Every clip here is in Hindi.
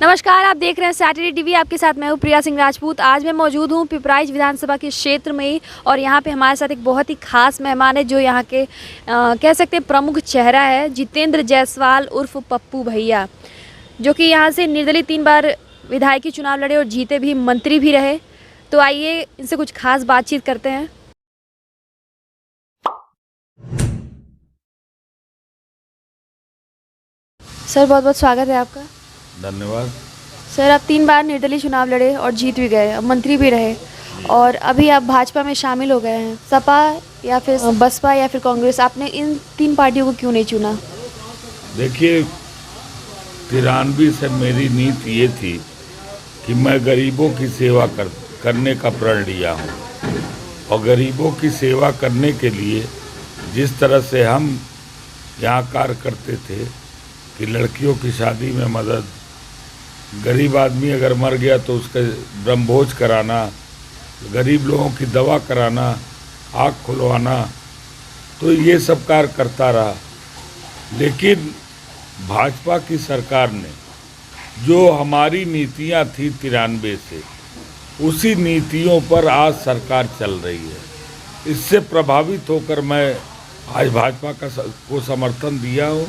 नमस्कार, आप देख रहे हैं सैटरडे टीवी। आपके साथ मैं हूँ प्रिया सिंह राजपूत। आज मैं मौजूद हूँ पिपराइच विधानसभा के क्षेत्र में और यहाँ पे हमारे साथ एक बहुत ही खास मेहमान है जो यहाँ के कह सकते हैं प्रमुख चेहरा है, जितेंद्र जायसवाल उर्फ पप्पू भैया, जो कि यहाँ से निर्दलीय 3 बार विधायकी चुनाव लड़े और जीते भी, मंत्री भी रहे। तो आइए इनसे कुछ खास बातचीत करते हैं। सर, बहुत बहुत स्वागत है आपका। धन्यवाद। सर, आप 3 बार निर्दलीय चुनाव लड़े और जीत भी गए, मंत्री भी रहे और अभी आप भाजपा में शामिल हो गए हैं। सपा या फिर बसपा या फिर कांग्रेस, आपने इन 3 पार्टियों को क्यों नहीं चुना? देखिए, 93 से मेरी नीति ये थी कि मैं गरीबों की सेवा करने का प्रण लिया हूँ और गरीबों की सेवा करने के लिए जिस तरह से हम यहाँ कार्य करते थे कि लड़कियों की शादी में मदद, गरीब आदमी अगर मर गया तो उसके ब्रह्मभोज कराना, गरीब लोगों की दवा कराना, आँख खुलवाना, तो ये सब कार्य करता रहा। लेकिन भाजपा की सरकार ने जो हमारी नीतियां थी 93 से, उसी नीतियों पर आज सरकार चल रही है। इससे प्रभावित होकर मैं आज भाजपा को समर्थन दिया हूँ,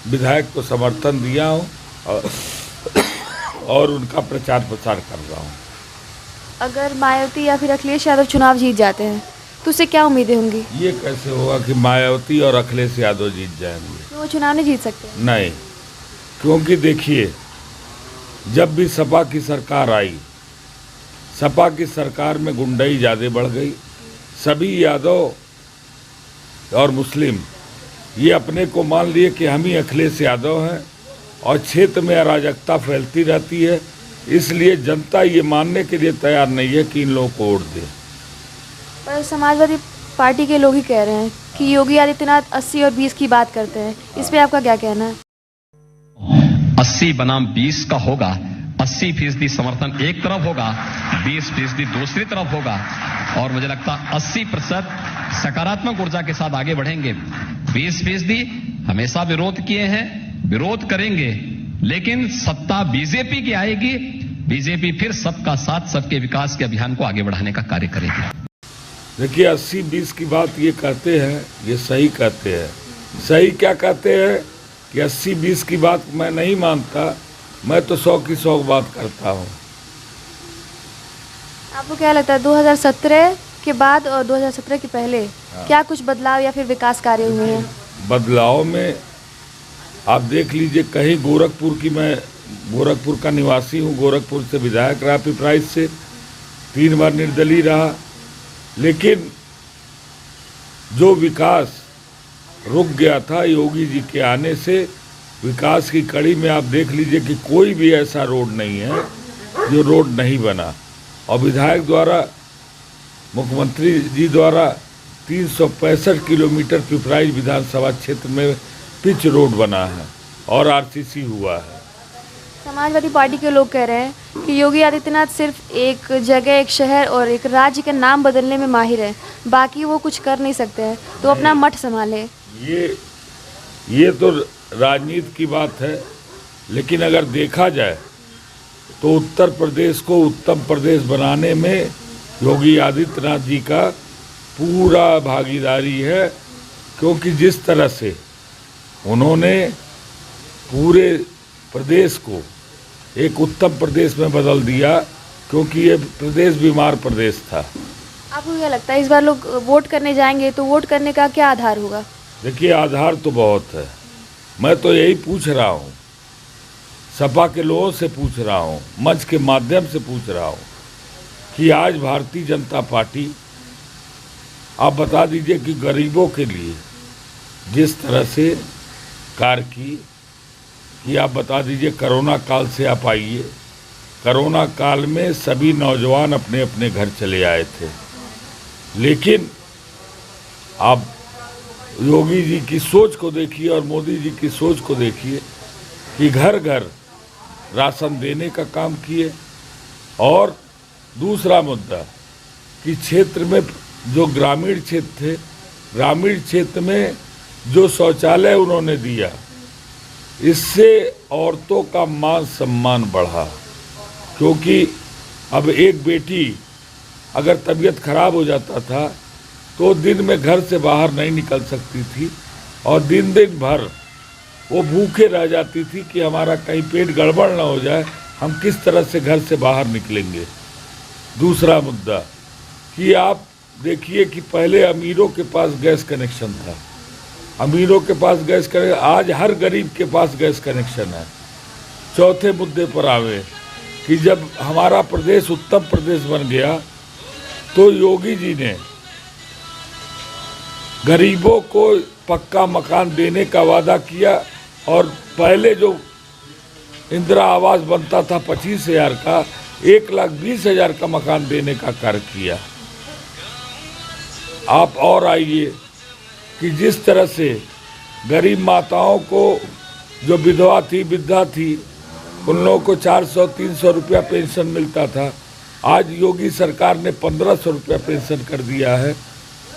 विधायक को समर्थन दिया हूँ और उनका प्रचार प्रसार कर रहा हूँ। अगर मायावती या फिर अखिलेश यादव चुनाव जीत जाते हैं तो उससे क्या उम्मीदें होंगी? ये कैसे होगा कि मायावती और अखिलेश यादव जीत जाएंगे? तो वो चुनाव नहीं जीत सकते? नहीं, क्योंकि देखिए, जब भी सपा की सरकार आई, सपा की सरकार में गुंडाई ज़्यादा बढ़ गई। सभी यादव और मुस्लिम ये अपने को मान लिए कि हम ही अखिलेश यादव हैं और क्षेत्र में अराजकता फैलती रहती है। इसलिए जनता ये मानने के लिए तैयार नहीं है कि इन लोगों को वोट दे। पर समाजवादी पार्टी के लोग ही कह रहे हैं कि योगी आदित्यनाथ 80 और 20 की बात करते हैं। इस पे आपका क्या कहना है? 80 बनाम 20 का होगा। 80% समर्थन एक तरफ होगा, 20% दूसरी तरफ होगा और मुझे लगता है 80% सकारात्मक ऊर्जा के साथ आगे बढ़ेंगे। 20% हमेशा विरोध किए हैं, विरोध करेंगे, लेकिन सत्ता बीजेपी की आएगी। बीजेपी फिर सबका साथ, सबके विकास के अभियान को आगे बढ़ाने का कार्य करेगी। देखिए, 80-20 की बात ये कहते हैं, ये सही कहते हैं। सही क्या कहते हैं कि 80-20 की बात मैं नहीं मानता, मैं तो 100 की 100 बात करता हूँ। आपको क्या लगता है 2017 के बाद और 2017 के पहले क्या कुछ बदलाव या फिर विकास कार्य हुए हैं? बदलाव में आप देख लीजिए, कहीं मैं गोरखपुर का निवासी हूँ, गोरखपुर से विधायक रहा, पिपराइच से 3 बार निर्दलीय रहा, लेकिन जो विकास रुक गया था योगी जी के आने से, विकास की कड़ी में आप देख लीजिए कि कोई भी ऐसा रोड नहीं है जो रोड नहीं बना। और विधायक द्वारा, मुख्यमंत्री जी द्वारा 365 किलोमीटर पिपराइच विधानसभा क्षेत्र में पिच रोड बना है और आरसीसी हुआ है। समाजवादी पार्टी के लोग कह रहे हैं कि योगी आदित्यनाथ सिर्फ एक जगह, एक शहर और एक राज्य का नाम बदलने में माहिर है, बाकी वो कुछ कर नहीं सकते हैं, तो अपना मठ संभाले। ये तो राजनीति की बात है, लेकिन अगर देखा जाए तो उत्तर प्रदेश को उत्तम प्रदेश बनाने में योगी आदित्यनाथ जी का पूरा भागीदारी है, क्योंकि जिस तरह से उन्होंने पूरे प्रदेश को एक उत्तम प्रदेश में बदल दिया, क्योंकि ये प्रदेश बीमार प्रदेश था। आपको क्या लगता है इस बार लोग वोट करने जाएंगे तो वोट करने का क्या आधार होगा? देखिए, आधार तो बहुत है। मैं तो यही पूछ रहा हूँ, सपा के लोगों से पूछ रहा हूँ, मंच के माध्यम से पूछ रहा हूँ कि आज भारतीय जनता पार्टी, आप बता दीजिए कि गरीबों के लिए जिस तरह से कार्य की आप बता दीजिए। कोरोना काल से आप आइए, कोरोना काल में सभी नौजवान अपने अपने घर चले आए थे, लेकिन आप योगी जी की सोच को देखिए और मोदी जी की सोच को देखिए कि घर घर राशन देने का काम किए। और दूसरा मुद्दा कि क्षेत्र में जो ग्रामीण क्षेत्र थे, ग्रामीण क्षेत्र में जो शौचालय उन्होंने दिया, इससे औरतों का मान सम्मान बढ़ा, क्योंकि अब एक बेटी अगर तबीयत खराब हो जाता था तो दिन में घर से बाहर नहीं निकल सकती थी और दिन दिन भर वो भूखे रह जाती थी कि हमारा कहीं पेट गड़बड़ ना हो जाए, हम किस तरह से घर से बाहर निकलेंगे। दूसरा मुद्दा कि आप देखिए कि पहले अमीरों के पास गैस कनेक्शन था, अमीरों के पास गैस कनेक्शन, आज हर गरीब के पास गैस कनेक्शन है। चौथे मुद्दे पर आवे कि जब हमारा प्रदेश उत्तम प्रदेश बन गया तो योगी जी ने गरीबों को पक्का मकान देने का वादा किया और पहले जो इंदिरा आवास बनता था 25,000 का, 1,20,000 का मकान देने का कार्य किया। आप और आइए कि जिस तरह से गरीब माताओं को, जो विधवा थी, वृद्धा थी, उन लोगों को 400-300 रुपया पेंशन मिलता था, आज योगी सरकार ने 1,500 रुपया पेंशन कर दिया है।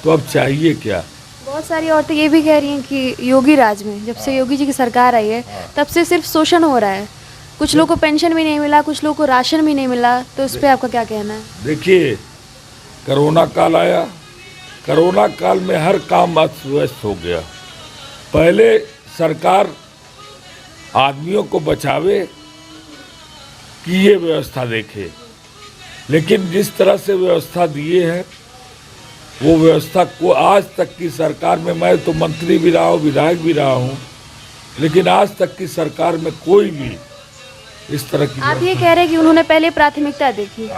तो अब चाहिए क्या? बहुत सारी औरतें ये भी कह रही हैं कि योगी राज में, जब से योगी जी की सरकार आई है तब से सिर्फ शोषण हो रहा है, कुछ लोगों को पेंशन भी नहीं मिला, कुछ लोगों को राशन भी नहीं मिला। तो इस पे आपका क्या कहना है? देखिए, कोरोना काल आया, कोरोना काल में हर काम अस्त व्यस्त हो गया। पहले सरकार आदमियों को बचावे कि ये व्यवस्था देखे, लेकिन जिस तरह से व्यवस्था दिए हैं वो व्यवस्था को आज तक की सरकार में, मैं तो मंत्री भी रहा हूँ, विधायक भी रहा हूँ, लेकिन आज तक की सरकार में कोई भी इस तरह की। आप ये कह रहे हैं कि उन्होंने पहले प्राथमिकता देखी?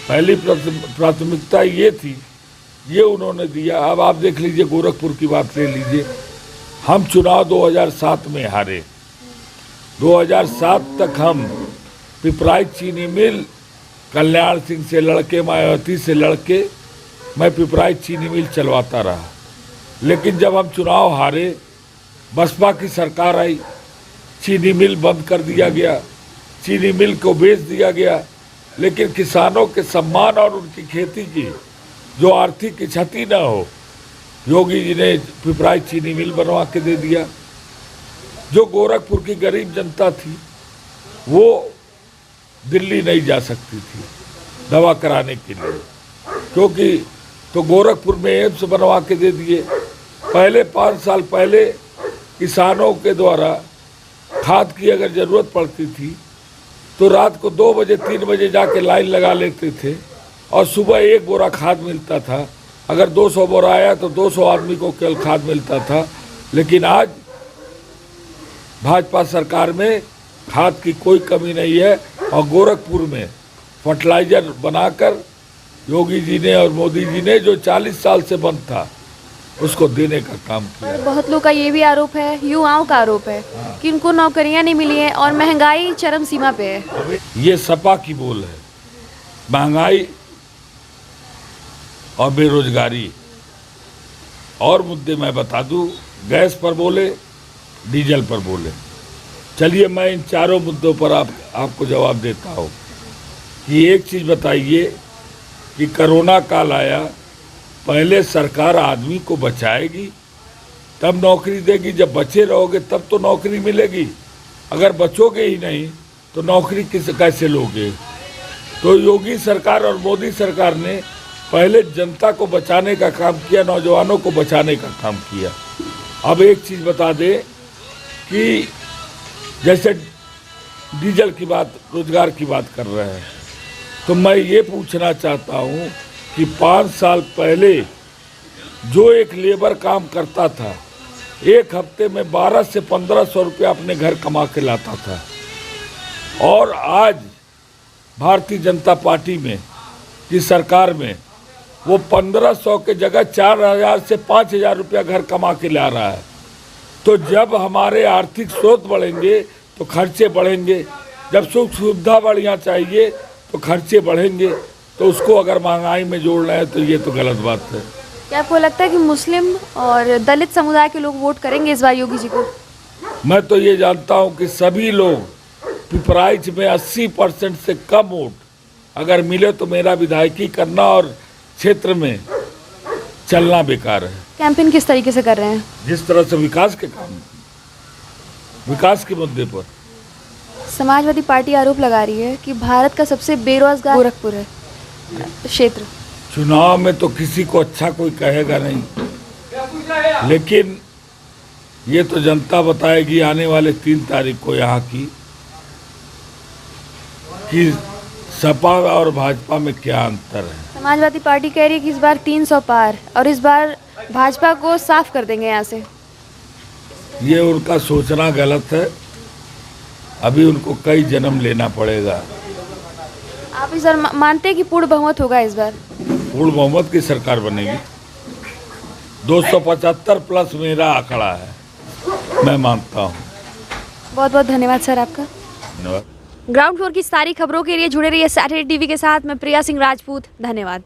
पहली प्राथमिकता ये थी, ये उन्होंने दिया। अब आप देख लीजिए, गोरखपुर की बात ले लीजिए, हम चुनाव 2007 में हारे, 2007 तक हम पिपराइच चीनी मिल, कल्याण सिंह से लड़के, मायावती से लड़के, मैं पिपराइच चीनी मिल चलवाता रहा। लेकिन जब हम चुनाव हारे, बसपा की सरकार आई, चीनी मिल बंद कर दिया गया, चीनी मिल को बेच दिया गया, लेकिन किसानों के सम्मान और उनकी खेती की जो आर्थिक क्षति न हो, योगी जी ने पिपराइच चीनी मिल बनवा के दे दिया। जो गोरखपुर की गरीब जनता थी वो दिल्ली नहीं जा सकती थी दवा कराने के लिए, क्योंकि तो गोरखपुर में एम्स बनवा के दे दिए। पहले 5 साल पहले किसानों के द्वारा खाद की अगर ज़रूरत पड़ती थी तो रात को 2 बजे 3 बजे जाके लाइन लगा लेते थे और सुबह 1 बोरा खाद मिलता था। अगर 200 बोरा आया तो 200 आदमी को केवल खाद मिलता था। लेकिन आज भाजपा सरकार में खाद की कोई कमी नहीं है और गोरखपुर में फर्टिलाइजर बनाकर योगी जी ने और मोदी जी ने, जो 40 साल से बंद था, उसको देने का काम किया। और बहुत लोग का ये भी आरोप है, युवाओं का आरोप है कि उनको नौकरियां नहीं मिली हैं और महंगाई चरम सीमा पे है। ये सपा की बोल है, महंगाई और बेरोजगारी। और मुद्दे मैं बता दूं, गैस पर बोले, डीजल पर बोले। चलिए मैं इन चारों मुद्दों पर आपको जवाब देता हूँ कि एक चीज़ बताइए कि कोरोना काल आया, पहले सरकार आदमी को बचाएगी तब नौकरी देगी, जब बचे रहोगे तब तो नौकरी मिलेगी। अगर बचोगे ही नहीं तो नौकरी कैसे लोगे? तो योगी सरकार और मोदी सरकार ने पहले जनता को बचाने का काम किया, नौजवानों को बचाने का काम किया। अब एक चीज़ बता दें कि जैसे डीजल की बात, रोजगार की बात कर रहे हैं, तो मैं ये पूछना चाहता हूँ कि 5 साल पहले जो एक लेबर काम करता था, एक हफ्ते में 1200 से 1500 रुपया अपने घर कमा के लाता था, और आज भारतीय जनता पार्टी में की सरकार में वो 1500 के जगह 4000 से 5000 रुपया घर कमा के ला रहा है। तो जब हमारे आर्थिक स्रोत बढ़ेंगे तो खर्चे बढ़ेंगे, जब सुख सुविधा बढ़िया चाहिए तो खर्चे बढ़ेंगे। तो उसको अगर महंगाई में जोड़ना है तो ये तो गलत बात है। क्या आपको लगता है कि मुस्लिम और दलित समुदाय के लोग वोट करेंगे इस बार योगी जी को? मैं तो ये जानता हूँ कि सभी लोग, पिपराइच में 80% से कम वोट अगर मिले तो मेरा विधायकी करना और क्षेत्र में चलना बेकार है। कैंपेन किस तरीके से कर रहे हैं? जिस तरह से विकास के काम, विकास के मुद्दे पर। समाजवादी पार्टी आरोप लगा रही है कि भारत का सबसे बेरोजगार गोरखपुर है क्षेत्र। चुनाव में तो किसी को अच्छा कोई कहेगा नहीं, लेकिन ये तो जनता बताएगी आने वाले 3 तारीख को यहाँ की कि सपा और भाजपा में क्या अंतर है। समाजवादी पार्टी कह रही है कि इस बार 300 पार और इस बार भाजपा को साफ कर देंगे यहाँ से। ये उनका सोचना गलत है, अभी उनको कई जन्म लेना पड़ेगा। आप इस बार मानते हैं कि पूर्ण बहुमत होगा इस बार? पूर्ण बहुमत की सरकार बनेगी। 275 प्लस मेरा आंकड़ा है, मैं मानता हूँ। बहुत बहुत धन्यवाद सर आपका। धन्यवाद। ग्राउंड फ्लोर की सारी खबरों के लिए जुड़े रहिए सैटरडे टीवी के साथ। मैं प्रिया सिंह राजपूत, धन्यवाद।